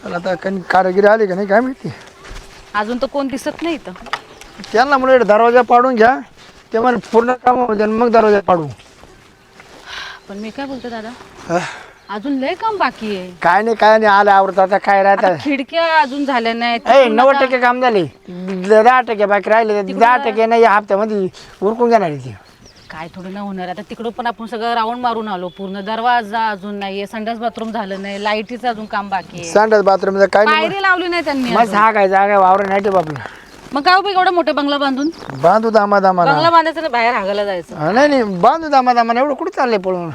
चला आता काही कारागिरी आली का नाही काय माहिती. अजून तर कोण दिसत नाही इथं. त्यांना म्हणून दरवाजा पाडून घ्या, ते मला पूर्ण काम होते मग दरवाजा पाडू. पण मी काय बोलतो दादा, हा. अजून लय काम बाकी आहे. काय नाही आलं आवडत आता काय आता राहतात. खिडक्या अजून झाल्या नाहीत. 90% काम झाले, 10% बाकी राहिले. 10% नाही या हप्त्यामध्ये उरकून घेणार आहे ती. काय थोडं ना होणार आता. तिकडं पण आपण सगळं राऊंड मारून आलो. पूर्ण दरवाजा अजून नाहीये, संडास बाथरूम झालं नाही, लाईटीचं अजून काम बाकी आहे. संडास बाथरूम काय नाही, पायरी लावली नाही त्यांनी मग अजून. हा काय जागा वावर नाही ठेव आपलं. मग काय उपयोग एवढा मोठा बंगला बांधून. बांधू दामा बंगला बांधायचं ना, बाहेर हागायला जायचं. नाही बांधू दामा एवढं कुठं चाललंय पळून.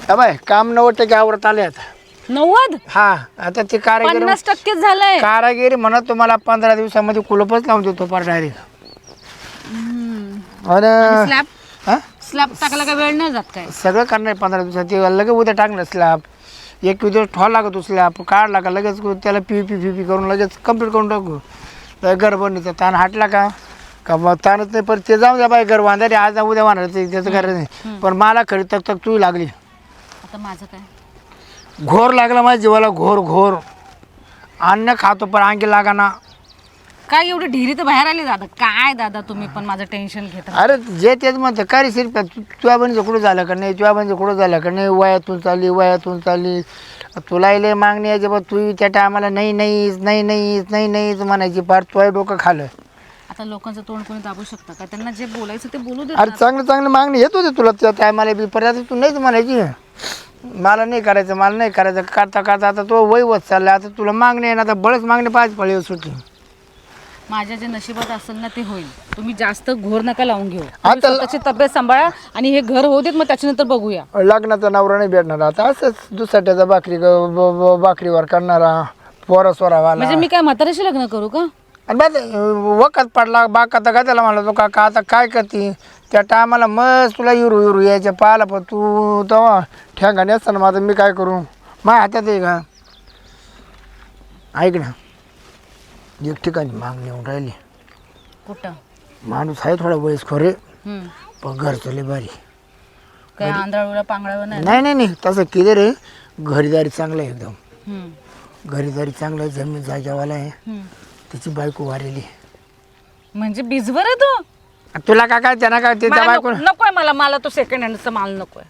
बाय काम 90% आवडत आले आता. 90? हा आता ते कारागिरी 50% झालंय. कारागिरी म्हणत तुम्हाला 15 दिवसामध्ये कुलपच लावून देतो फार डायरेक्ट. आणि स्लॅब टाकायला काय वेळ नाही जात काय. सगळं करणार 15 दिवसात. ते लगेच उद्या टाकणार स्लॅब. एक दिवस ठेवा लागतो स्लॅब, काढला का लगेच त्याला पी करून लगेच कम्प्लीट करून टाकू. घर बनवतं ताण हाटला का मग ताणच नाही. पण ते जाऊ द्या बाई, घर बांधायचे आज उद्या बांधणार त्याचं करायचं नाही. पण मला खरी तक तू लागली. आता माझं काय घोर लागला माझ्या जीवाला, घोर. अन्न खातो पण अंगी लागा ना. काय एवढी ढिरी तर बाहेर आली दादा. काय दादा तुम्ही पण माझं टेन्शन घेता. अरे जे तेच म्हणतं काय रे शिरप्या, तुझ्या बहिणीचं कुठं झालं का नाही, तुझ्या बहिणीचं कुठं झालं का नाही, वयातून चालली तुला इले मागणी यायची बा. तू त्या टायमाला नाही म्हणायची. फार तुझं डोकं खाल्लं. आता लोकांचं तोंड कोणी दाबू शकतं का. त्यांना जे बोलायचं ते बोलू दे. अरे चांगलं मागणी येत होते तुला त्या टायमाला बी, परत तू नाहीच म्हणायची. मला नाही करायचं करता आता तो वय होत चालला. आता तुला मागणी आहे ना, आता बळच मागणी पाच पळे सुटली. माझ्या जे नशिबात असेल ना ते होईल. तुम्ही जास्त घोर नका लावून घेऊ. आता स्वतःची तब्येत सांभाळा आणि हे घर होऊ देत, मग त्याच्यानंतर बघूया. लग्नाचा नवरा नाही भेटणार आता. असंच दुसऱ्याचा भाकरीवर करणारा पोरा सोरावाला. म्हणजे मी काय म्हाताऱ्याशी लग्न करू का. आणि बस वखत पडला बाका का त्याला म्हणलं तो का आता काय करते. त्या टायमाला मस्त तुला युरू यायच्या पाहिला. पण तू तेव्हा ठेंगाने असताना माझं मी काय करू. माझ्या हातात आहे का. ऐक ना, एक ठिकाणी मागणी येऊन राहिली. कुठं. माणूस आहे थोडा वयस्कर रे, हम्म. पण घरचं लय भारी. काय आंधळा पांगळावर नाही. नाही तसं केलं रे. घरीदारी चांगलं आहे एकदम. हम्म. घरीदारी चांगलं आहे, जमीन जागेवाला आहे. हम्म. तिची बायको वारेली. म्हणजे बिजवर आहे तो. तुला काय त्यांना काय ते बायको नकोय मला तो सेकंड हँडचा माल नकोय.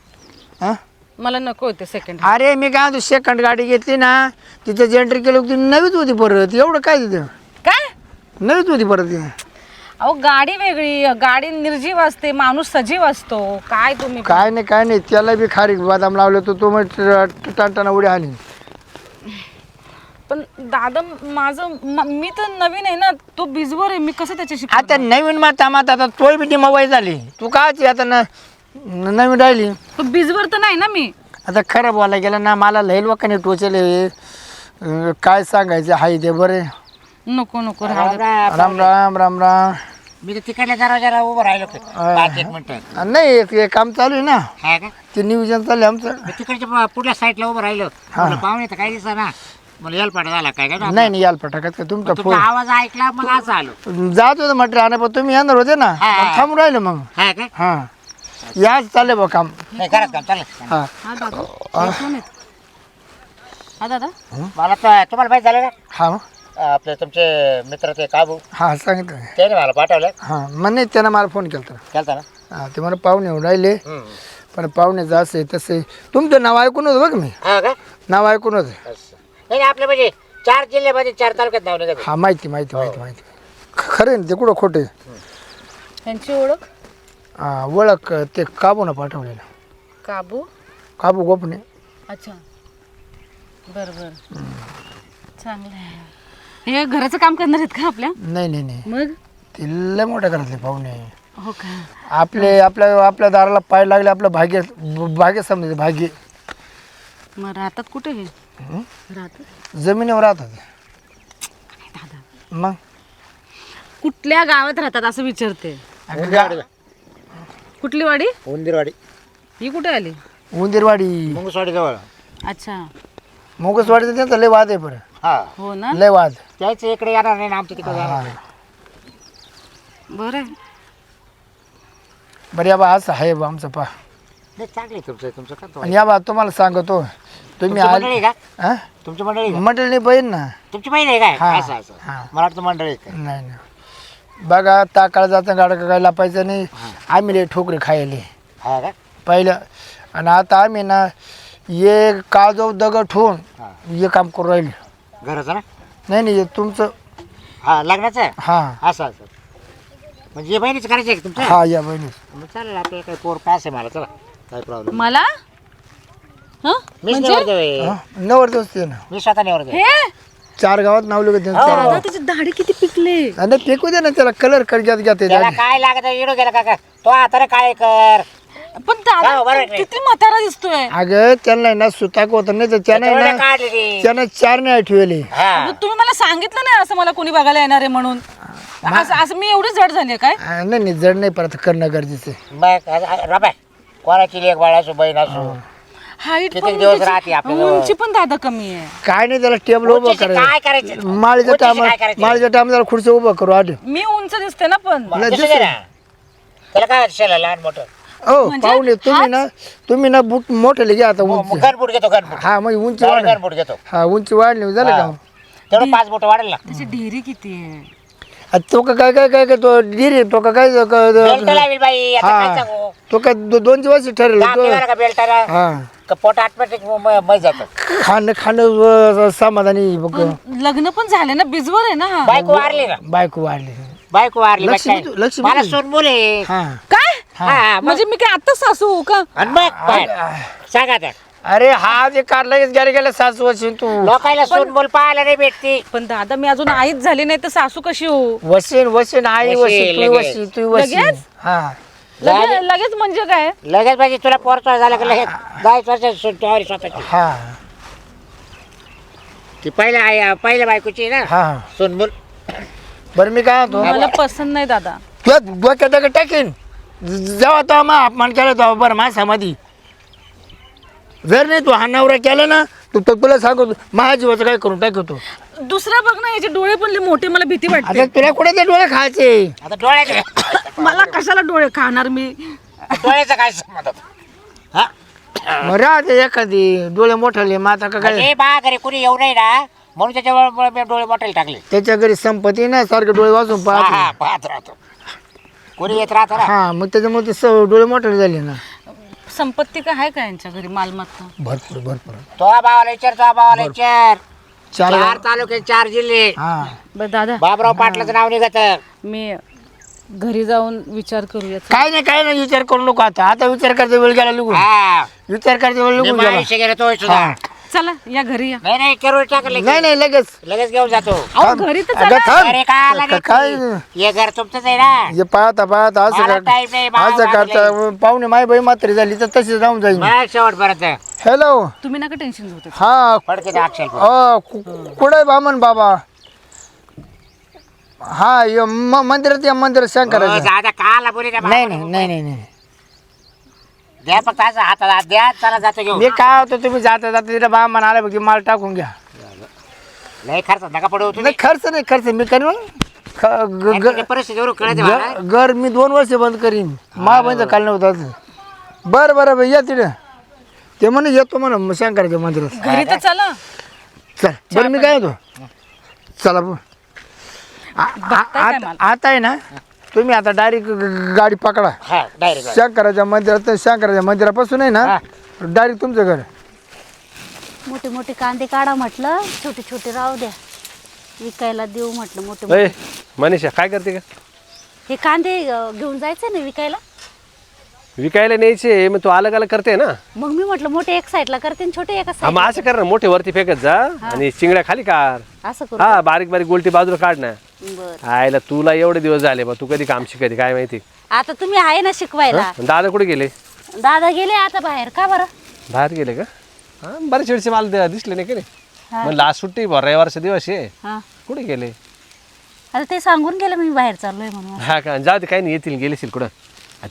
हा. मला नको ते सेकंड. अरे मी काय म्हणतो, सेकंड गाडी घेतली ना, तिचं एंट्री केलं होती नवीच होती परत. एवढं काय तिथं काय नवीच होती परत ती. अहो गाडी वेगळी, गाडी निर्जीव असते, माणूस सजीव असतो. काय तुम्ही काय नाही त्याला बी खारीक बदाम लावलं तो मग टाणटाना उडी आली. पण दादा मी तर नवीन आहे ना, तो बिजवर आहे. मी कसं त्याच्याशी आता नवीन माता आता तोय बी वय झाली. तू काची आता नवीन राहिली. तो बिजवर तर नाही ना मी. आता खरं बोलायला गेलं ना, मला लई लोकांनी टोचले. काय सांगायचं हाय ते बरे. नको राम. मी तर तिकडल्या दरवाजाला उभं राहिलो 5-1 मिनिटं. नाही ते काम चालू आहे ना, हा का. ते नियोजन चालू आहे आमचं. मी तिकडच्या पुढल्या साईडला उभं राहिलो. पाहुणे तर काही दिसा ना, मला यालपाटा झाला काय काय. नाही याल पटाकत का तुमचा फोन आवाज ऐकला मग असं आलो. जात होतं म्हटलं आणि पण तुम्ही येणार होते ना, मग थांबून राहिलं मग. हा का. हा याच चाललंय बा काम. नाही खरंच काम चालेल. हा हा दादा कोण आहेत? हा दादा मला तर तुम्हाला माहिती झालं ना, हा आपले तुमचे मित्र ते काबू हा सांगितलं. त्याने मला पाठवलं. हा मग नाही त्यानं मला फोन केला केलता ना. हा ते मला पाहुणे येऊन राहिले. पण पाहुणे जास्त आहे तसे. तुमचं नाव ऐकून होतं बघ मी. हा का. नाव ऐकून होतं. नाही आपले म्हणजे 4 जिल्ह्यामध्ये 4 तालुक्यात नाव निघत. हा माहिती खरं आहे ना ते कुठं खोटे. त्यांची ओळख. हा ओळख ते काबून पाठवलेलं. काबू गोपने. अच्छा बर चांगलं आहे. हे घराचं काम करणार आहेत का आपल्या. नाही मग ते लय मोठ्या घरातले पाहुणे. हो का. आपल्या दाराला पाय लागले. आपलं भाग्य समजायचे भाग्य. मग राहतात कुठे हे. राहतात जमिनीवर राहतात. दादा मग कुठल्या गावात राहतात असं विचारते. कुठली वाडी. उंदीरवाडी. ही कुठे आली. उंदीरवाडी मुंगसवाडी जवळ. अच्छा मुंगसवाडीचा त्यांचा लय वाद आहे बरं. हा हो ना. लय वाद. त्याचं इकडे येणार नाही ना, आमच्या तिकडे जाणार नाही. बरं बरं या बा असं आहे बा आमचं पा. नाही चांगलं तुमचं का. आणि या बा तुम्हाला सांगतो तुम्ही तुमची मंडळी का. हा तुमची मंडळी का? मंडळी बहीण ना. तुमची बहीण आहे काय हा, असं असं हा. मला वाटतं मंडळी आहे काय. नाही नाही बघा ताकाळ जाता गाडा काय लापायचं नाही. आम्ही लय ठोकरे खायले हा का पहिलं आणि आता आम्ही ना ये काजव दगड ठेवून हा. हे काम करू राहिले. घराचं ना नाही नाही हे तुमचं. हा लग्नाचं आहे हां असं असं म्हणजे हे बहिणीचं करायचं आहे का तुमचं हा या बहिणी. मग चालेल आपल्याला काही पोर पास आहे मला चला काही प्रॉब्लेम मला हं? मीच म्हणजे? निवडतो आहे. नवर दिवस ते ना मी स्वतः निवडतो आहे. हे 4 गावात नाव लिहून हो. चार दादा गावात त्याची दाढी किती पिकले. आणि फेकू दे ना त्याला कलर करण्यात घेते. त्याला काय लागत इडो गेला काका तो आता काय कर पण हो, दादा बरोबर आहे. किती म्हातारा दिसतोय. अगं त्यांना ना सुताक होत नाही तर त्याने तेवढं ना काढली ती. त्यानं 4 नाही ठेवले. हा अगं, तुम्ही मला सांगितलं नाही असं मला कोणी बघायला येणार आहे म्हणून. असं असं मी एवढी जड झाली काय. नाही नाही जड नाही परत करणं गरजेचं आहे. मग रबाय कोणाची लेख बाळ असो बहीण असो हाईट किती पण दिवस त्याची- राहते आपल्याजवळ? उंची पण दादा कमी आहे. काय नाही त्याला टेबल उभं उंचीचं काय करायचं. करायचं माळीच्या उंचीचं टायमा काय करायचं? माळीच्या टायमाला खुर्ची उभं करू आठ. मी उंच दिसते ना पण. नाही, दिसू दे ना. त्याला काय शेला लहान मोठं हो म्हणजे पाहुणे तुम्ही ना बुट मोठे घ्या आता उंची. गणबूट घेतो गणबूट हा मग उंची वाढ. गणबूट घेतो हा उंची वाढली झालं का. तेवढं 5 बोट वाढेल ना त्याची ढेरी किती आहे. आता तो का काय काय काय काय तो डिरे तो का काय बेल्ट लावेल बाई आता काय हा सांगू तो का 2 वर्ष ठरेल दाब निघाला का बेल्टाला हा का पोट ऑटोमॅटिक मै जातं खाणं समाधानी बघ. पण लग्न पण झाले ना बिजवर आहे ना. बायको वारली ना बायको वाढली. बायको वारली लक्ष्मी बाई काय? तू- लक्ष्मी मला तू. सोन मुले हा काय हा मग म्हणजे मी काय आता सासू होऊ का. आणि मग काय? सांगा आता अरे हा जे कार लगेच गेले गेले 7 वर्ष तू लोकायला सोन बोल पाहायला नाही भेटते पण दादा मी अजून आईच झाली नाही तर सासू कशी होऊ. वशीन आई वशीन, वशी तू लगेच. वशी तू वशी. लगेच? हा लगेच म्हणजे काय. लगेच पाहिजे तुला पोरचा झाला का लगेच 10 वर्ष टॉरी स्वतःची हा ती पहिल्या बायकोची ना हा सोनबुल बरं मी काय होतो मला पसंत नाही दादा. तुला डोक्यात दगड टाकीन जेव्हा तो मग अपमान केला तो बरं माझ्यामध्ये जर नाही तू हा नवरा केला ना तुला सांगतो माझ्या जीवाचं काय करून टाकतो. दुसरा बघ ना याचे डोळे पण लय मोठे मला भीती वाटते. आता तुला कुठे ते डोळे खायचे. आता डोळ्याचं मला कशाला डोळे खाणार मी. डोळ्याचं काय संबंध हा मग राहते एखादी डोळे मोठाले माता का काय म्हणजे बा घरी कुणी येऊ नाही ना म्हणून त्याच्यामुळे मी डोळे मोठे टाकले त्याच्या घरी संपत्ती ना सारखे डोळे वाचून हा पाहत हा पाहत राहतो कोणी येत राहतो ना हा मग त्याच्यामुळे ते डोळे मोठाले झाले ना. संपत्ती काय आहे का यांच्या घरी मालमत्ता. भरपूर भरपूर तो भावाला विचार 4 4 तालुके 4 जिल्हे हा बरं दादा बाबराव पाटलाचं नाव निघत मी घरी जाऊन विचार करूया. काय नाही विचार करू नको. आता विचार करायचा वेळ गेला निघून. हा विचार करायचा वेळ निघून गेला. आयुष्य गेलं तो सुद्धा हा. चला या घरी या. नाही करून टाकले नाही नाही लगेच लगेच घेऊन जातो अहो घरी तर अगं चला. थांब. अरे काय आला नाही काय ती? हे घर तुमचंच आहे ना हे पाहता असं मला कर time नाही, मला असं करता पाहुणे माय बाई मात्र झाली तर तशी जाऊन जाईल. मग शेवटपर्यंत हॅलो तुम्ही नका टेन्शन घेऊ त्याचं. हा पडते ते अक्षल कुठे बामन बाबा हा मंदिरात या मंदिरात शंकराचं. दादा काला बोली ना नाही नाही नाही नाही नाही द्या फक्त असं हातात द्या चला जातो घेऊन मी काय होतो तुम्ही जाता जाता तिथे बामन आला बघ माल टाकून घ्या. लय खर्च नका पडू नाही खर्च मी करीन परिस्थितीवर कळत मला घर मी 2 वर्ष बंद करीन. मा बंद काल नव्हतं. बरं या तिथे ते म्हणे येतो म्हणा शंकराच्या मंदिरात. घरी तर चला. चल बरं मी काय होतो चला काय मला? आता आहे ना तुम्ही आता डायरेक्ट गाडी पकडा हा डायरेक्ट शंकराच्या मंदिरापासून आहे ना डायरेक्ट तुमचं घर. मोठे मोठे कांदे काढा म्हटलं, छोटे छोटे राहू द्या, विकायला देऊ म्हटलं मोठे मोठे. ए मनीषा काय करते का? हे कांदे घेऊन जायचे ना विकायला. विकायला न्यायचे मग तू अलग अलग करते ना. मग मी म्हटलं मोठे एक साईडला करते आणि छोटे एका हा मग साईडला. असं कर ना मोठे वरती फेकत जा आणि चिंगड्या खाली काढ. असं करू. हा बारीक बारीक गोलटी बाजूला काढ ना. बर आयला तुला एवढे दिवस झाले बा तू कधी काम शिकते काय माहिती. आता तुम्ही आहे ना शिकवायला. हं? दादा कुठे गेले? दादा गेले आता बाहेर. का बरं? बाहेर गेले का? हा बरेच वेळचे मला दिसले नाही का रे. हा. मग लास्ट सुट्टी रविवारचा दिवस आहे. हा कुठे गेले? आता ते सांगून गेलं मी बाहेर चाललोय म्हणून. हा का जाऊ दे काही नाही येतील गेलेशील कुठं.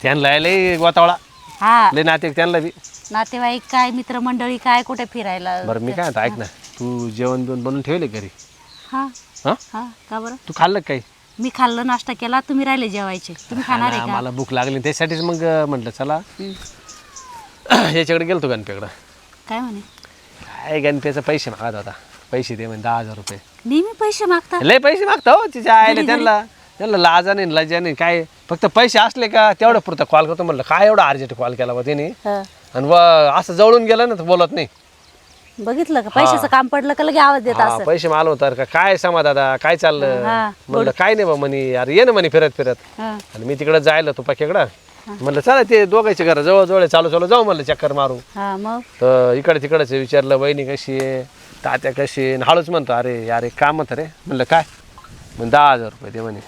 त्यांना लय गोतावळा हा लय नाते त्यांना बी. नातेवाईक काय मित्रमंडळी काय कुठे फिरायला. बरं मी काय आता ऐक ना तू जेवण बिवण बनवून ठेवले घरी. हा हा हा का बरं? तू खाल्लं का काही? मी खाल्लं नाश्ता केला, तुम्ही राहिले जेवायचे. तुम्ही खाणार आहे हा, का? मला भूक लागली त्यासाठीच मग म्हटलं चला याच्याकडे गेलतो गणपेकडं. काय म्हणे? काय गणपेचा पैसे मागत होता. पैसे दे म्हणे 10,000 रुपये. नेहमी पैसे मागता. लय पैसे मागता हो तिच्या आईला. त्यांना त्यांना लाजा नाही लज्जा नाही काय, फक्त पैसे असले का तेवढं पुरतं कॉल करतो. म्हणलं काय एवढा अर्जंट कॉल केला बा त्याने, हा. आणि असं जवळून गेलं ना तर बोलत नाही. बघितलं का पैशाचं काम पडलं का लगे आवाज देत हा, असं. पैसे माल होतात का काय समा दादा काय चाललं. हा, म्हणलं काय नाही बा म्हणे, अरे ये ना म्हणे फिरत फिरत. हा. आणि मी तिकडे जायला तो पाक्याकडं. म्हणलं चला ते दोघांच्या घरा जवळ जवळ चालू चालू जाऊ म्हणलं चक्कर मारू. हा मग तर इकडे तिकडच विचारलं वहिनी कशी आहे, तात्या कशी आहे. आणि हळूच म्हणतो अरे यार एक काम म्हणतं रे. म्हणलं काय, मग 10,000 रुपये दे म्हणे.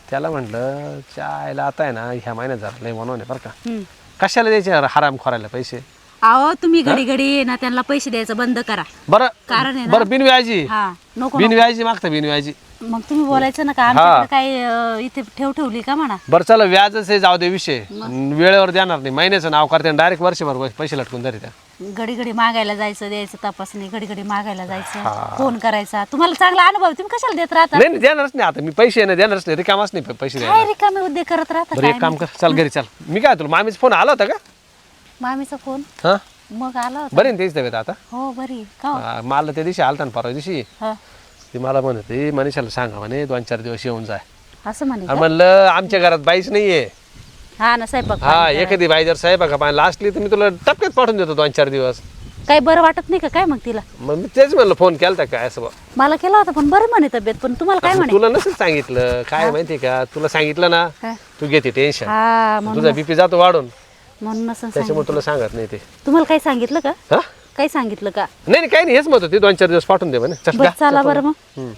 त्याला म्हटलं चायला आता आहे ना ह्या महिन्यात झालं लय म्हणून बरं का, हम्म. कशाला द्यायचे हराम खोरायला पैसे. अहो तुम्ही घडी घडी ना त्यांना पैसे द्यायचं बंद करा. बरं कारण आहे ना. बरं बिनव्याजी हा नको बिनव्याजी मागता बिनव्याजी. मग तुम्ही बोलायचं ना का आमच्याकडे काय इथे ठेवली का म्हणा. बरं चला व्याजच आहे जाऊ दे विषय, वेळेवर देणार नाही. महिन्याचं नाव करते डायरेक्ट वर्षभर पैसे लटकून तरी त्या. घडी घडी मागायला जायचं द्यायचं तपासणी, घडी घडी मागायला जायचं फोन करायचा. तुम्हाला चांगला अनुभव आहे, तुम्ही कशाला देत राहता. नाही नाही देणारच नाही आता मी पैसे नाही देणारच नाही, रिकामच नाही पैसे द्यायला. काय रिकामे उद्योग करत राहता. बरं एक काम कर चल घरी चल. मी काय तुला मामीचा फोन आला होता का. मामीचा फोन हा मग आला होता. बरी ना तेच तब्येत आता. हो बरी का हो? मला त्या दिवशी आलता ना परवा दिवशी. हा. ती मला म्हणते मनीषाला सांगा म्हणे 2-4 दिवस येऊन जाय. असं म्हणे आणि म्हणलं आमच्या घरात बाईच नाहीये. हा ना स्वयंपाक हा पाणी करा. एखादी बाई जर साहेब का पाहिजे असली तर मी तुला टपक्यात पाठवून देतो 2-4 दिवस. काही बरं वाटत नाही का काय मग तिला. मग मी तेच म्हणलं फोन केलता काय असं बा. मला केला होता पण बरं म्हणे तब्येत, पण तुम्हाला काय म्हणे. तुला नसेल सांगितलं काय माहिती का, तुला सांगितलं ना काय? तू घेते टेन्शन. हा म्हणून तुझा बीपी जातो वाढून, म्हणून नसेल त्याच्यामुळे तुला सांगत नाही ते. सांगितलं. तुम्हाला काही सांगितलं का. हा काही सांगितलं का. नाही नाही काही नाही हेच म्हणत होती 2-4 दिवस पाठवून दे म्हणे. चल बरं जा, चला चल, बरं मग. हम्म.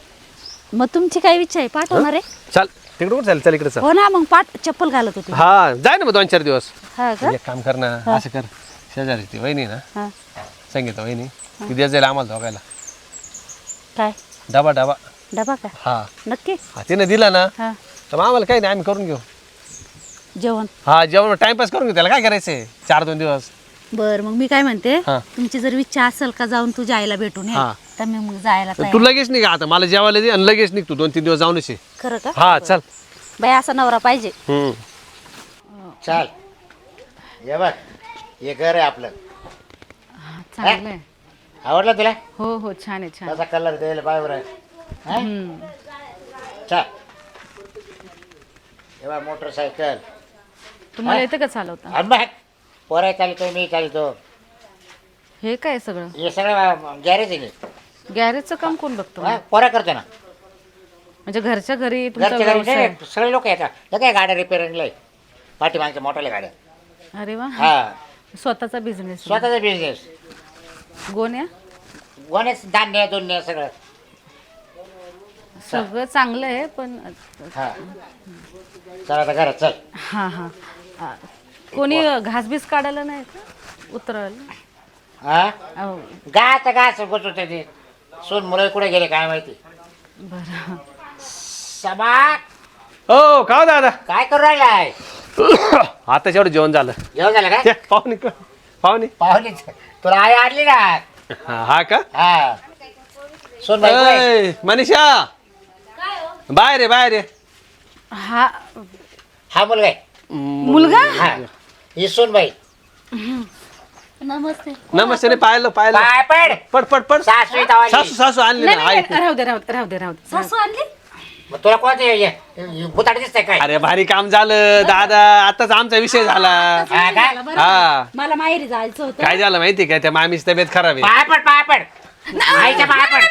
मग तुमची काय इच्छा आहे पाठवणार आहे. चल तिकडे कुठं चालेल चल इकडे चल. हो ना मग चप्पल घालत होती. हा जाय ना मग 2-4 दिवस. हा का. एक काम कर ना असं कर, शेजारी ती वहिनी ना हा सांगितलं वहिनी ती द्या जाईल आम्हाला दोघायला काय डबा डबा. डबा का हा नक्की. हा तिने दिला ना हा तर मग आम्हाला काही नाही आम्ही करून घेऊ. जेवण. हा जेवण टाइमपास करून घेऊ, त्याला काय करायचंय 4-2 दिवस. बर मग मी काय म्हणते हा. तुमची जर इच्छा असेल का जाऊन तुझ्या आईला भेटून ये हा. तर मी मग जायला तू तयार. लगेच निघ आता मला जेवायला दे आणि लगेच निघ तू 2-3 दिवस जाऊनच ये. खरं का. हा चल. बाई असा नवरा पाहिजे. चाल ये बघ हे घर आहे आपलं. चांगलं आहे. आवडलं तुला. हो हो छान आहे छान. कसा कलर द्यायला पाहिजे आहे. हम्म. चल हे बघ मोटरसायकल. तुम्हाला येतं का चालवता. आणि मग पोराय चालतो मी चालतो. हे काय सगळं हे सगळं गॅरेज आहे. गॅरेजचं काम कोण बघतो हा, पोरा करतो ना. म्हणजे घरच्या घरी तुमचा घरच्या घरी व्यवसाय. नाही, सगळे लोक येतात. हे काय गाड्या रिपेअरिंगला आहे. पाठीमागच्या मोठ्याल्या गाड्या. अरे वा. हा स्वतःचा बिझनेस. स्वतःचा बिझनेस. गोण्या गोण्याच धान्य दोन्य सगळं. सगळं चांगलं आहे पण हा चल आता घरात चल. हा हा कोणी घासबीस काढायला नाही का उतरायला. हा अहो, गाच गोच होते ते. सोन मुलं कुठे गेले काय माहिती. बरं. समा हो का दादा काय करू राहिलाय. आता एवढं जेवण झालं. जेवण झालं काय. ते पाहुणे पाहुणे पाहुणे तुला आई आणली ना. हा का. हा सोन बाई कुठे आहे? ए, मनीषा बाहेर आहे बाहेर आहे. हा हा मुलगा आहे. मुलगा. हा ही सोन बाई. नमस्ते. नमस्ते नाही पाहिलं पाहिलं. पाय पड. पड पड पड. सासू इथं आली. सासू सासू आणली नाही ना नाही, ऐक. नाही, राहू दे राहू दे राहू दे राहू दे. सासू आणली. मग तुला कोणते भुताड दिसतंय काय. अरे भारी काम झालं दादा, आताच आमचा विषय झाला. हा काय हा मला माहेरी जायचं होतं. काय झालं माहिती का, त्या मामीची तब्येत खराब आहे. पाय पड पाय पड. आईच्या पाय पड.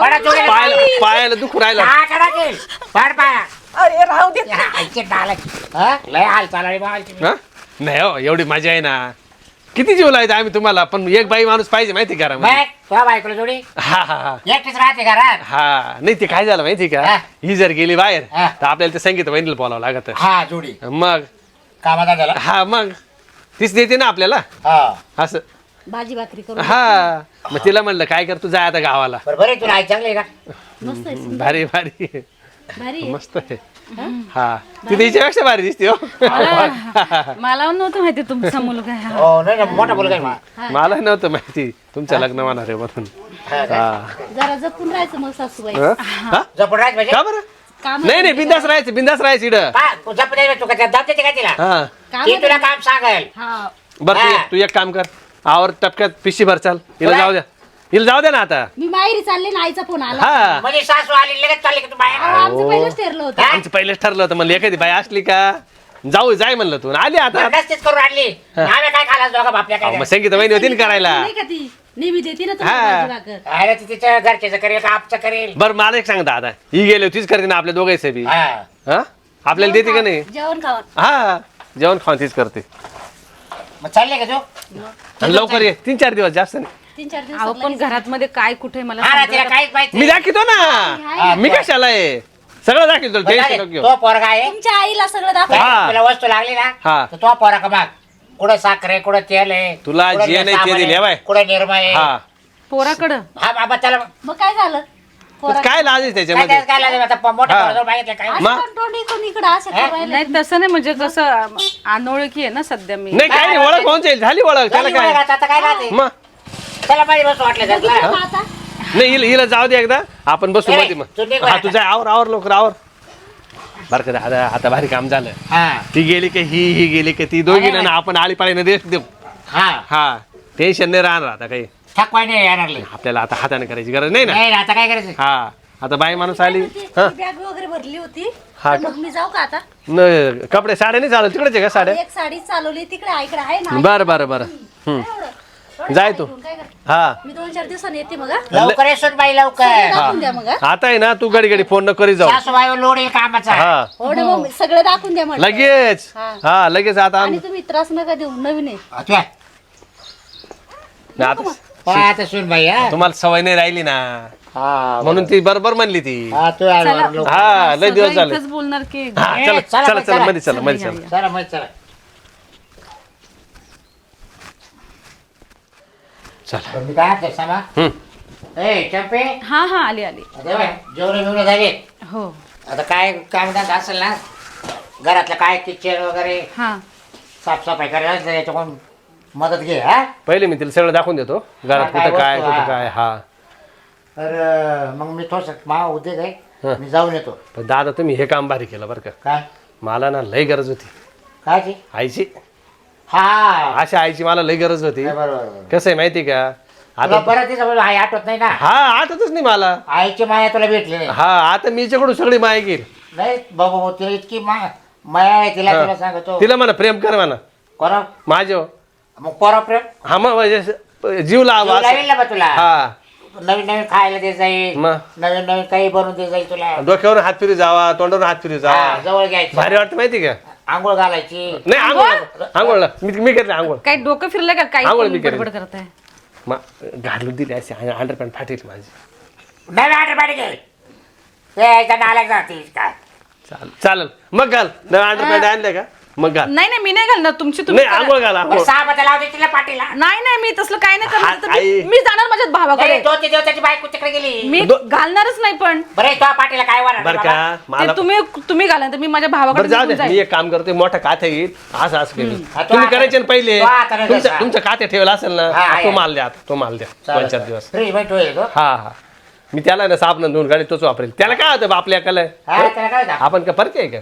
पडा जोडे. पायाला दुखू राहिला. काय करायचे पड पाया. अरे राहू दे. आईचे डाल. हा लय हाल चालली बा. हा? नाही हो एवढी मजा आहे ना. किती जीव लावायचा आम्ही तुम्हाला, पण एक बाई माणूस पाहिजे माहिती का घरामध्ये. बाय तुला बायकोला जोडी हा हा हा एकटीच राहते घरात. हा नाही ते काय झालं माहिती का, हा. ही जर गेली बाहेर हा. तर आपल्याला ते संगीत वहिनीला बोलावं लागत. हा जोडी मग कामाचा झाला. हा मग तीच देते ना आपल्याला हा असं. भाजी भाकरी करून. हा मग तिला म्हणलं काय कर तू जाय आता गावाला. बरोबर आहे. तुला आई चांगली आहे का. मस्त आहे. भारी भारी भारी आहे. मस्त आहे. हा ती तिच्यापेक्षा भारी दिसते हो. मला नव्हतं माहिती तुमचा मुलगा आहे. हो नाही ना, मोठा मुलगा आहे मा. मला नव्हतं माहिती तुमचं लग्न होणार आहे म्हणून. हा काय? हा जरा जपून राहायचं मग सासूबाई. हा? जपून राहायचं म्हणजे. का बरं. काम नाही नाही बिंदास राहायचं बिंदास राहायचं इकडं. जपून द्यायचं. तू काय दाब देते का तिला. हा ती तुला काम सांगेल. हा बरं हा. तू एक काम कर, आवर टपक्यात पिशी भर चाल तिला तुला- जाऊ द्या. हिला जाऊ दे ना आता. मी माहेरी चालले ना, आईचा फोन आला. हा म्हणजे सासू आली लगेच चालली का तू बाहेर? आमचं पहिलंच ठरलं होतं. आमचं पहिलेच ठरलं होतं म्हणलं एखादी बाई असली का जाय म्हणलं तू आली आता. नसतेच करून आणली आम्ही काय खाला दोघा बापल्या अहो, काय मग संगीता वहिनी होती ना करायला. नाही का ती नेहमी देते ना हा. तुम्हाला भाजी भाकर. अरे ती तिच्या घरच्याचं करेल का आपचं करेल? बरं मला एक सांगता आता ही गेली होतीच करते ना आपल्या दोघांचं बी. हा. हा आपल्याला देते का नाही? जेवण खावण. हा जेवण खाऊन तीच करते. मग चालले का तू? आणि लवकर ये 3-4 दिवस जास्त नाही. 3-4 दिवस. अहो पण घरात मध्ये काय कुठे मला हा ना, तिला समजलं. काहीच माहिती मी नाही. दाखवतो ना. मी कशाला आहे सगळं दाखवतो तुला टेन्शन नको घेऊ. तो पोरगा आहे तुमच्या आईला सगळं दाखव. हा. तुला वस्तू लागली हा. ना तर तो पोरा का माग. कुठं साखर आहे, कुठं तेल आहे, तुला कुठं जे नाही ते साबण दिले, आहे, बाय. कुठं निरमा आहे. हा पोराकडं हा बाबा त्याला मग काय झालं? पोरा- काय लाज आहे काय त्याच्यामध्ये? काय लागलं आता मोठ्या हा. पोराजवळ मागितलं काय? असं मग? कंट्रोल इकडून इकडं असं करायला. नाही तसं नाही म्हणजे कसं अनोळखी आहे ना सध्या मी. नाही काय नाही ओळख होऊन जाईल झाली ओळख त्याला झाली काय ओळख, आता काय राहते? मग त्याला माझी बस वाटलं तर बघितलं का आता? नाही हिला जाऊ दे एकदा आपण बसू नाही, मध्ये मग तू निघ हा आता. तुझा आवर लवकर आवर बरं का दादा आता भारी काम झालं. हा ती गेली का ही गेली का ती दोघी ना आपण आळीपाळीने रेस्ट देऊ. हा हा टेन्शन नाही राहणार आता काही थकवाय नाही येणार लय. आपल्याला आता हाताने करायची गरज नाही ना. नाही ना, आता काय करायचं? हा आता बाई माणूस आली ती हा बॅग वगैरे भरली होती. हा तर मग मी जाऊ का आता? न कपडे साड्या नाही चालू तिकडेच आहे का साड्या? एक साडी चालवली तिकडे आईकडे आहे ना. बरं बरं बरं काय एवढं? थोडं जाय काय तू. घेऊन काय कर? हा मी 2-4 दिवसांनी येते मग हा. लवकर येसून बाई सगळं लवकर. दाखवून द्या मग हा. आता आहे ना तू घडी घडी फोन न करी जाऊ. सासूबाईवर लोड येईल कामाचा. हा एवढं मग सगळं दाखवून द्या म्हटलं. लगेच हा. हा लगेच आता आणि तुम्ही त्रास नका देऊ, नवीन आहे. आता आता पहा आता सुन बाई हा. तुम्हाला सवय नाही राहिली ना हा म्हणून ती बरोबर म्हणली ती. हा, तू आलो, चला. आलो. हा लय दिवस सगळं झाले. इथंच बोलणार की हा ए, चला चला, चला चला. चला मध्ये चला मध्ये चला. चला मग चला. चला पण मी काय म्हणतो सामा? ए चंपे हा हा आली आली आता बाई, जेवण बिवणं झाले. हो आता काय काम धंदा असेल ना घरातलं काय किचन वगैरे हा साफसफाई करायला तर याच्याकडून मदत घे हा. पहिले मी तिला सगळं दाखवून देतो घरात काय कुठं काय वस्तू, कुठं हा. काय हा. तर मग मी थोडस मा उद्योग हा. आहे मी जाऊन येतो. पण दादा तुम्ही हे काम भारी केलं बरं का. काय मला ना लय गरज होती काय ती? आईची. हा अशा आईची मला लय गरज होती. बरोबर, बरोबर. कसं आहे माहिती का तुला आता बरं तिचं आई आठवत नाही ना. हा आठवतच नाही मला. आईची माया तुला भेटली नाही. हा आता मी हिच्याकडून सगळी माय घेईल. नाही बाबा तिला इतकी माया आहे तिला हा. तुला सांगतो. तिला म्हणा प्रेम कर म्हणा कोणा माझ्यावर. मग पोरा प्रेम हा मग म्हणजे जीव लावा असं. लावेल ना बा तुला. हा नवीन नवीन खायला दे जाईल मग नवीन नवीन काही बनवून दे जाईल तुला. डोक्यावर हात फिरी जावा तोंडावर हात फिरी हा, जावा जवळ घ्यायची भारी वाटतं माहिती का. आंघोळ घालायची. नाही आंघोळ आंघोळ मी करते आंघोळ. काय डोकं फिरलं का काही आवड पण मी करेन. बडबड करताय मग घालून दिली अशी अंडरपॅन्ट फाटेल माझी. नवीन आठ पाठी घे ते नाल्याक जाते काय. चालेल मग घाल नवीन अंडरपॅन्ट आणले का मग घाल. नाही नाही मी नाही घालणार तुमची तुम्ही नाही आंघोळ घाल आंघोळ. सहा बता लावते तिला पाठीला. नाही नाही मी तसलं काय नाही करणार तर आई. मी जाणार माझ्या भावाकडे नाही, 2-3 दिवस त्याची बायको तिकडे गेली. मी घालणारच नाही पण बरं तुझ्या पाठीला काय वाढ बरं का मला ते तुम्ही घाला तर मी माझ्या बरं भावाकडे जाऊ निघून दे मी जाईल. एक काम करते मोठा काथ्या येईल असं असं केलं हा, तो तुम्ही आता- करायचे ना पहिले तो आता नाही द्यायचा. तुमचं काथ्या ठेवला असेल ना हा, तो आहे. माल द्या आता तो माल द्या 2-4 दिवस. फ्रीज मध्ये ठेवेल तो. हा हा मी त्याला ना साबण धुवून गाडी तोच वापरेल त्याला काय होतं आपल्या कला हा, त्याला काय होतं? आपण का परके आहे का.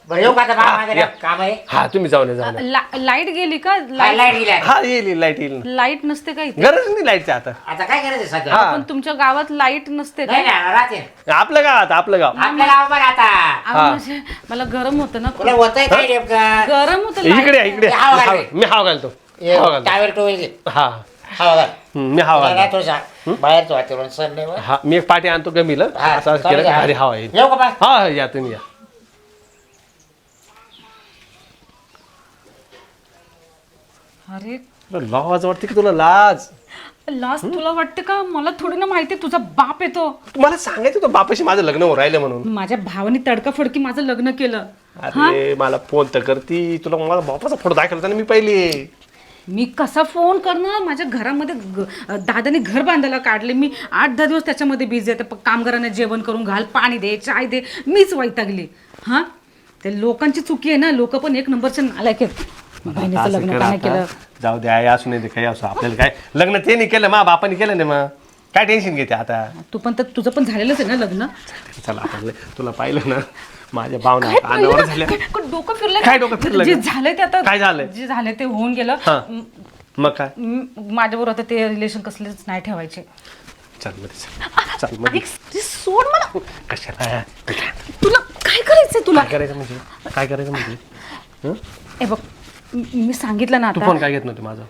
बरं येऊ का आता हा, माझं या. काम आहे. हा तुम्ही जाऊन या, जाऊन या. लाईट गेली का काय लाईट गेली आहे? हा येईल लाईट येईल लाईट नसते का इथे गरज नाही लाईटची आता. आता काय करायचं सध्या? हा. पण तुमच्या गावात लाईट नसते का नाही ना राहते आपलं गाव आता आपलं गाव आपल्या गाव बघ आता. अहो, म्हणजे मला गरम होतं ना तुला होतंय काय नेमकं? गरम होतं इकडे या, इकडे ते हवा मी घाल. मी हाव घालतो हाव घालतो. टावेल टोवेल हा हवा घाल. मी हाव तुला काय घालतो. थोडंसं बाहेरचं वातावरण सण नाही बरं. हा मी एक पाठी आणतो गमीला हा, असं असं चालेल, केलं का हा. भारी हवा येईल. येऊ का बा? हा हा, या तुम्ही या. अरे लाज वाटते की तुला लाज. लास्ट तुला वाटतं का मला थोडी ना माहिती तुझा बाप येतो तुम्हाला सांगायचं तो बापाशी माझं लग्न हो राहिलं म्हणून. माझ्या भावाने तडकाफडकी माझं लग्न केलं अरे मला फोन तर करती तुला मला बापाचा फोटो दाखवला होता ना मी पहिले. मी कसा फोन करणार माझ्या घरामध्ये दादाने घर बांधायला काढले मी 8-10 दिवस त्याच्यामध्ये बिझी आहे कामगारांना जेवण करून घाल पाणी दे चाय दे मीच वैतागली हा ते लोकांची चुकी आहे ना लोक पण एक नंबरचे नालायक आहेत बहिणीचं असं लग्न कर काय आता. केलं जाऊ दे आई असू नाही दे काही असो आपल्याला काय लग्न ते नाही केलं मा बापाने केलं नाही मग काय टेन्शन घेते आता. तू पण तर तुझं पण झालेलंच आहे ना लग्न चला आपण तुला पाहिलं ना माझ्या भावना काय अनावर झाल्या. काय डोकं फिरलं काय डोकं फिरलं जे का? झालंय ते आता काय झालंय? जे झालंय ते होऊन गेलं हा. मग काय माझ्याबरोबर आता ते रिलेशन कसलेच नाही ठेवायचे. चल मध्ये चल मध्ये. ते सोड मला. कशाला तुला काय करायचंय तुला? काय करायचं म्हणजे हं? ए बघ मी सांगितलं ना तू आता. फोन काय घेत नव्हती माझा?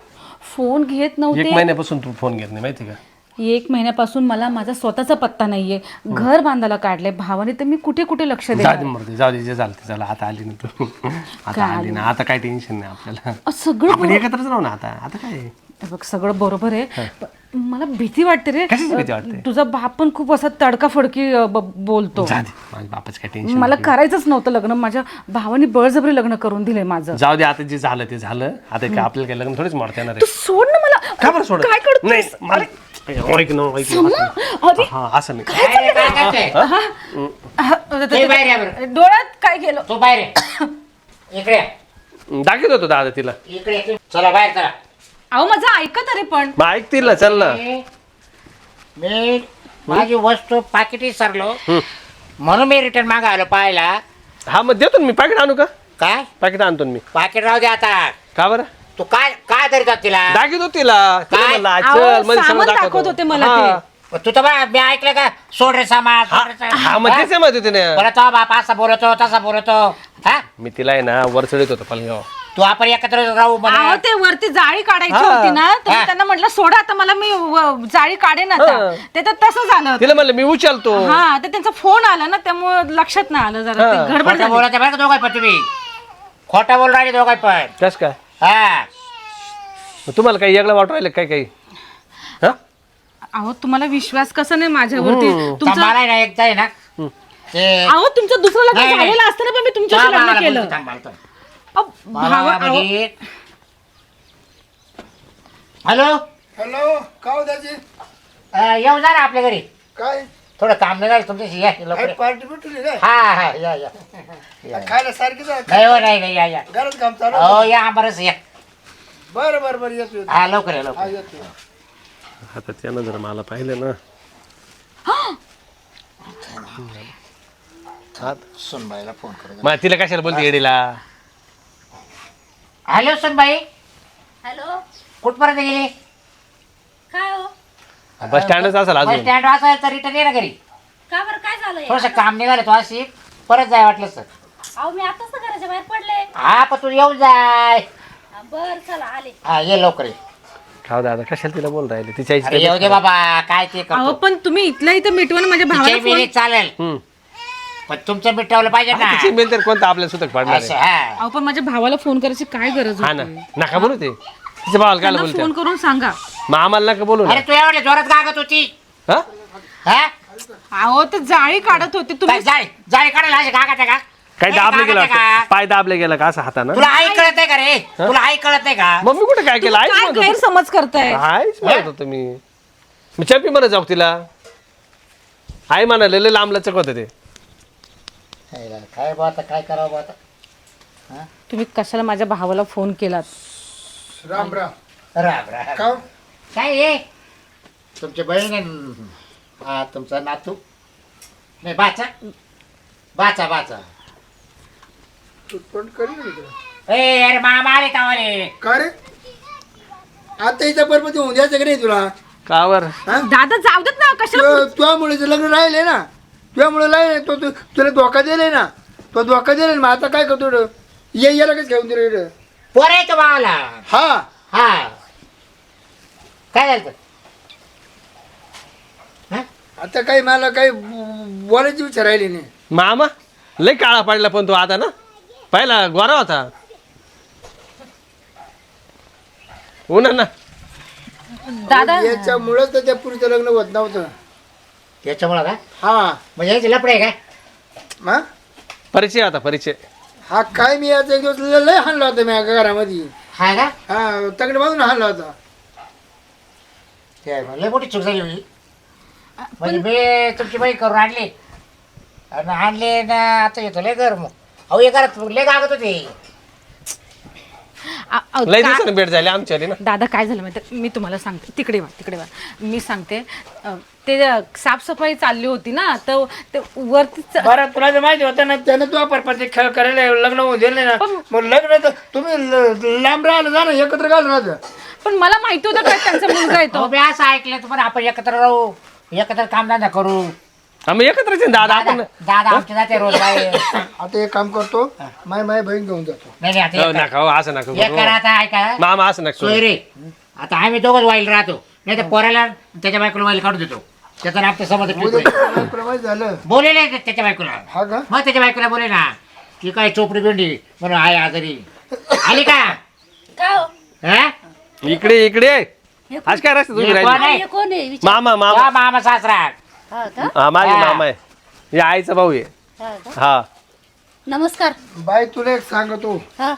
फोन घेत 1 नव्हते. महिन्यापासून तू फोन घेत नाही माहिती का? 1 महिन्यापासून मला माझा स्वतःचा पत्ता नाहीये. घर बांधायला काढलंय भावाने, तर मी कुठे कुठे लक्ष जाऊ देणार? दे मरते, जाऊ दे, जे झालं ते झालं. आता आली ना तू, आता आली ना, आता काय टेन्शन नाही आपल्याला. सगळं आपण एकत्रच राहू ना आता काय हे बघ सगळं बरोबर आहे, पण मला भीती वाटते रे. कशाची भीती वाटते? तुझा बाप पण खूप असा तडकाफडकी बोलतो. जा दे, माझ्या बापाचं काय टेन्शन मला करायचंच नव्हतं लग्न. माझ्या भावाने बळजबरी लग्न करून दिलंय माझं. जाऊ दे, आता जे झालं ते झालं. आता काय आपल्याला काय लग्न थोडीच मोडता येणार तू आहे? सोड ना मला. का बरं सोड? काय करतोस? नाही मला ऐक ना, अरे हा असं नाही. काय करते? तू बाहेर या बरं. डोळ्यात काय गेलं? तू बाहेर ये. इकडे ये. दाखवत होतो दादा तिला. इकडे ये. चला बाहेर चला. अहो माझं ऐका तरी पण. मग ऐकतील ना, चल ना. मी माझी वस्तू पाकिट विसरलो म्हणून मी रिटर्न मागा आलो पाहायला. हा मग देतो ना मी. पाकिट आणू का? काय पाकिट आणतो ना मी. पाकिट राहू दे आता. का बरं? तू काय काय धरतात तिला? दाखवतो तिला. तिला म्हणलं, आज अहो, चल, म्हणजे सामान सगळं दाखवत होते मला हा. ते. तू तर बा मी ऐकलं का सोड रे सामान सोड रे सामान. हा मग हा? तेच म्हणत होते ना. बरं तो बाप असा बोलतो तसा बोलतो. हा मी तिला आहे ना वर चढत होतो पलगाव. तू आपण एकत्र राहू अहो म्हणा. ते वरती जाळी काढायची हा. होती ना, तर मी हा. त्यांना म्हटलं सोडा आता मला, मी जाळी काढेन आता. हा. ते तर तसं झालं. तिला म्हणलं मी उचलतो. हा तर त्यांचा फोन आला ना, त्यामुळे लक्षात नाही आलं जरा. हा. ते गडबड खोटं झाली. बोलत बरं का दोघाय पण तुम्ही. खोटं बोल राहिले दोघाय पण. कस काय? हा मग तुम्हाला काही वेगळं वाटू राहिलं काय काही? हा अहो तुम्हाला विश्वास कसा नाही माझ्यावरती? तुमचा मला आहे ना एकदा आहे ना ते अहो तुमचं दुसरं लग्न नाही, नाही. झालेलं असताना पण मी तुमच्याशी मला लग्न बोलतो, केलं. थांब, मला थांब. अहो, भावा अहो, म्हणजे हॅलो हॅलो का हो दाजी? येऊ जा ना आपल्या घरी. काय थोडं काम निघाल तुमच्याशी या लवकर. काय पार्टी बिटली काय? हा हा या या खायला सारखीच आहे. नाही हो नाही नाही या या घरात काम चालू हो या बरंच या. बरं बरं बरं येतो हा लवकर या हा लवकर. येतो. आता त्यानं जर मला पाहिलं ना. सुनबाईला फोन करू. मग तिला कशाला बोलते येडीला? हॅलो सुनबाई हॅलो कुठपर्यंत गेली? काय हो? बस स्टँडच असेल बस अजून. स्टँड वाचायला तर रिटर्न ये ना घरी. का बरं काय झालंय? थोडस काम निघालं तो अशी परत जाय वाटलं सर. अहो मी आताच तर घराच्या बाहेर पडले. हा पण तू येऊन जाय. बर चला आले. हा ये लवकर ये. खाऊ दादा कशाला तिला बोल राहिले? तिच्या अरे येऊ दे बाबा काय ते अहो करतो. पण तुम्ही इथल्या इथं मिटवून माझ्या तिचे भावाला मिली फोन. चालेल पण तुमचं मिटवलं पाहिजे ना. तिची मेल तर कोणता आपल्या सुतक पाडणार असं आहे? हा अहो पण माझ्या भावाला फोन करायची काय गरज हा ना, होती? नका बोलू ते. तिच्या भावाला काय त्यांना बोलते? फोन करून सांगा. मग आम्हाला नका बोलू ना. अरे तू एवढ्या जोरात गागत होती. हा? हा अहो ते जाळी काढत होते तुम्ही. काय जाय जाय काढायला अशी गागत आहे का? काय ए, दाबले गागत गेला आहे का? पाय दाबले गेला का असं हातानं? तुला आई कळत आहे का रे? तुला आई कळत नाही का? मग मी कुठे काय केलं? आईच काय म्हणत होतो. गैरसमज करताय? आईच म्हणत होतो मी चंपी म्हणत जाऊ तिला. आई म्हणाले लांब लचक होतं ते. काय बा आता काय करावं बा आता. तुम्ही कशाला माझ्या भावाला फोन केलात? राम राम. राम राम. का हो? काय ये तुमची बहीण आहे न- हा तुमचा नातू नाही बाचा बाचा बाचा. तू तोंड करी ना तुला. ए अरे मामा आले तावाले. का रे आता हिचा बरोबर होऊन द्यायचं की नाही तुला? का बर? दादा जाऊ देत ना, कशाला? तुझ्यामुळे लग्न राहिले ना, तुझ्यामुळे राहिले तो तुला धोका दिले ना, तो धोका दिले ना. मग आता काय करतो रे? याला कसं घेऊन दिलं? पोर आहे तो भावाला. हा हा काय झालं तर? हा? आता काही मला काही बोलायची विचार राहिली नाही. मामा लय काळा पडला पण तो आता ना. पहिला गोरा होता. उन्हा ना. दादा याच्यामुळेच तर त्या पुरीचं लग्न होत नव्हतं. त्याच्यामुळं का हा म्हणजे याचे लपडे आहे काय? हा परिचय होता परिचय. हा काय मी याचा एक दिवस लय हाणला होता मी एका घरामध्ये. हा का हा तगड बाजून हाणला होता. ते लय मोठी चूक झाली होती. म्हणजे मी तुमची बाई करून आणली आणि आणले ना आता येतो लय गरम. अहो हे घरात लय गागत होते. लय दिवसाने भेट झाली आमची आली ना. दादा काय झालं माहिती, मी तुम्हाला सांगते. तिकडे वा मी सांगते. ते साफसफाई चालली होती ना, तर ते वरती बरं तुला जर माहिती होतं ना त्यानं तू परपंच खेळ करायला लग्न होऊन दिलं नाही ना. मग लग्न तर तुम्ही लांब राहिलं जा ना, एकत्र घालून राहतं. पण मला माहिती होतं काय त्यांचा मुलगा अहो, येतो. मी असं ऐकलं तुम्हाला आपण एकत्र राहू एकत्र कामधंदा करू. आम्ही एकत्रच आहे दादा आपण. दादा आमचे जाते रोज बाहेर. आता एक काम करतो माय बहीण घेऊन जातो. नाही नाही, आता हो, एक करा. नका हो, असं नका एक करू. करा आता ऐका मामा असं नका करू. सोयरे आता आम्ही दोघंच वाईल राहतो नाही तर पोराला त्याच्या बायकोला वाईल काढून देतो. त्याचा नाट्य समज तुला माहित झालं बोलेले त्याच्या बायकोला. हा का मग त्याच्या बायकोला बोले ना की काय चोपडी बिंडी म्हणून आहे आजारी आली का का हो? हा? इकडे इकडे आज काय रस्ते तुम्ही हे कोण राहिले? आहे? हे कोण आहे विचार मामा हा, मामा मामा सासरा. हा का? हा माझे हा. मामा आहे. हे आईचा भाऊ आहे. हा का? हा नमस्कार. बाई तुला एक सांगतो हा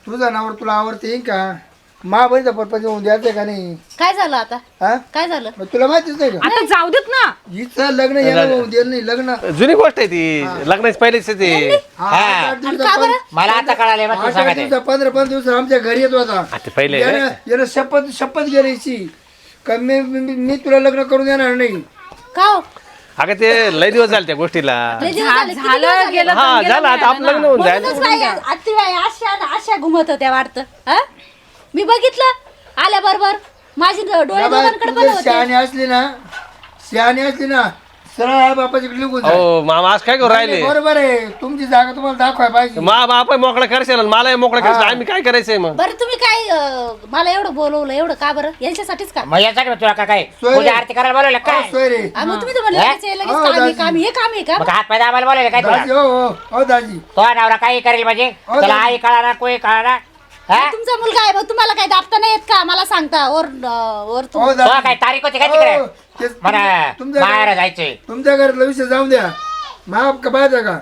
तुझा नावर तुला आवडते येईन का मा बहीणचा पर्पज येऊन द्यायचं का नाही काय झालं आता? हा काय झालं? मग तुला माहितीच नाही का आता जाऊ देत ना. हिचं लग्न यायला होऊन दिलं नाही लग्न जुनी गोष्ट आहे ती लग्नाची पहिलेच आहे ते. हा, हा. 8 आणि दिवसा का बरं? मला आता कळाले मग तू 8 सांगते दिवसा 15 दिवस आमच्या घरी येत होता आता पहिले यानं शपथ घ्यायची का मी तुला लग्न करून देणार नाही. का हो? अगं ते लय दिवस झाले त्या गोष्टीला. लय दिवस झाले, किती दिवस झालं झाले? गेलं हा पण गेलं झालं आता आपलं लग्न होऊन जाईल. म्हणूनच बाई आत्ती बाई आशा घुमत होत्या वाटतं. हा मी बघितलं आल्याबरोबर माझी डोळे दोघांकडे पण होते. शहाणी असली ना सरळ आई बापाच्याकडे निघून जा. हो मामा आज काय करू राहिले? बरोबर आहे तुमची जागा तुम्हाला दाखवाय पाहिजे. मा बाप मोकळा करशील आणि मलाही मोकळा करशील. आम्ही काय करायचंय मग? बरं तुम्ही काय मला एवढं बोलवलं एवढं का बरं? यांच्यासाठीच का? मग यासाठी तुला का काय सोयरे. उद्या आरती करायला बोलवलं काय सोयरे मग तुम्ही तर म्हणले हा? लगेच लगेच हो, काम आहे, दाजी. काम आहे. हे काम आहे का? मग हात पाय दाबायला बोलवलं काय तुला दाजी हो दाजी तो नवरा काही करेल म्हणजे हो, त्याला दादी. आई कळाला कोई कळाला हा तुमचा मुलगा आहे मग तुम्हाला काय दाबता नाही येत का? मला सांगता और हो तो काय तारीख होती काय तिकडे म्हणा तुमच्या बाहेर जायचंय तुमच्या घरातला विषय जाऊन द्या माफ का पाहिजे का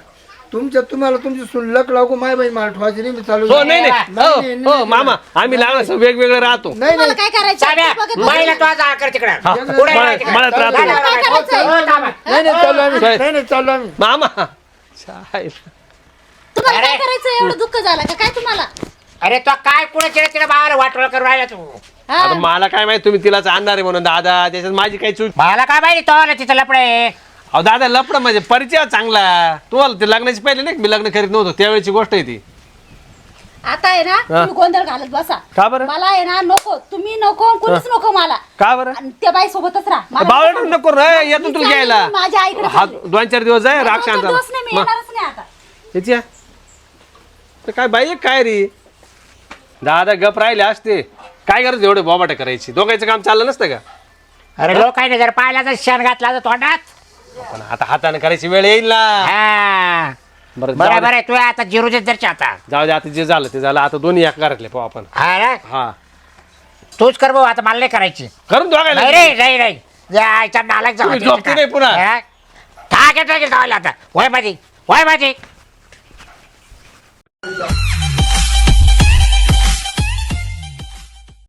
तुम्हाला तुमची सुल्लक लागू माय बाई मला ठेवायची नाही मी चालू हो नाही नाही, नाही हो हो मामा आम्ही लागलं वेगवेगळे राहतो. नाही तुम्हाला नाही काय करायचं? चाव्या बघत बाईला बघत. तो जा कर तिकडे हा, पुढे मळ्यात- जाय तिकडे. मळ्यात राहतो. जा, जा, जा, काय जा. करायचंय? हो, थांबा. नाही चालू आम्ही नाही चालू आम्ही मामा शाय. तुम्हाला काय अरे. करायचं? एवढं दुःख झालं का काय तुम्हाला? अरे तो काय कुठे चिडे तिकडे बाहेर वाटोळ करून राहिला तू हा? आता मला काय माहिती तुम्ही तिलाच आणणार आहे म्हणून दादा त्याच्यात माझी काही चूक. मला काय माहिती तो आला तिथं लपडे अहो दादा लपड म्हणजे परिचय चांगला. तुम्हाला ते लग्नाची पहिले नाही का मी लग्न करीत नव्हतो त्यावेळेची गोष्ट आहे ती. आता आहे ना तुम्ही गोंधळ घालत बसा. का बरं? मला आहे ना नको तुम्ही नको कोणीच नको मला. का बरं? आणि त्या बाई सोबतच राहा. मला बावळट नको. नको रे येतो मी तुला चालली, घ्यायला. मी माझ्या आईकडे हा चालली. 2-4 दिवस जाय राग दोन-चार शांत. दिवस नाही मी येणारच नाही आता. याच्या तर काय बाई काय रे दादा गप राहिले असते काय गरज एवढे बोबाटे करायची. दोघांचं काम चाललं नसतं का? अरे लोकांनी जर पाहिला तर शेण घातला तर तोंडात पण आता हाताने करायची वेळ येईल ना. हा बरं जाऊ बरोबर दे. आहे तू आता जिरूचे जरचे आता जाऊ दे आता जे झालं ते झालं. आता दोन्ही एक घरातले पाहू आपण. हा ना हा तूच कर भाऊ आता मला नाही करायची करून दोघायला नाही रे नाही नाही यायच्या नालायक जाऊ तुम्ही झोपती नाही पुन्हा. टाकेट आता वय माझी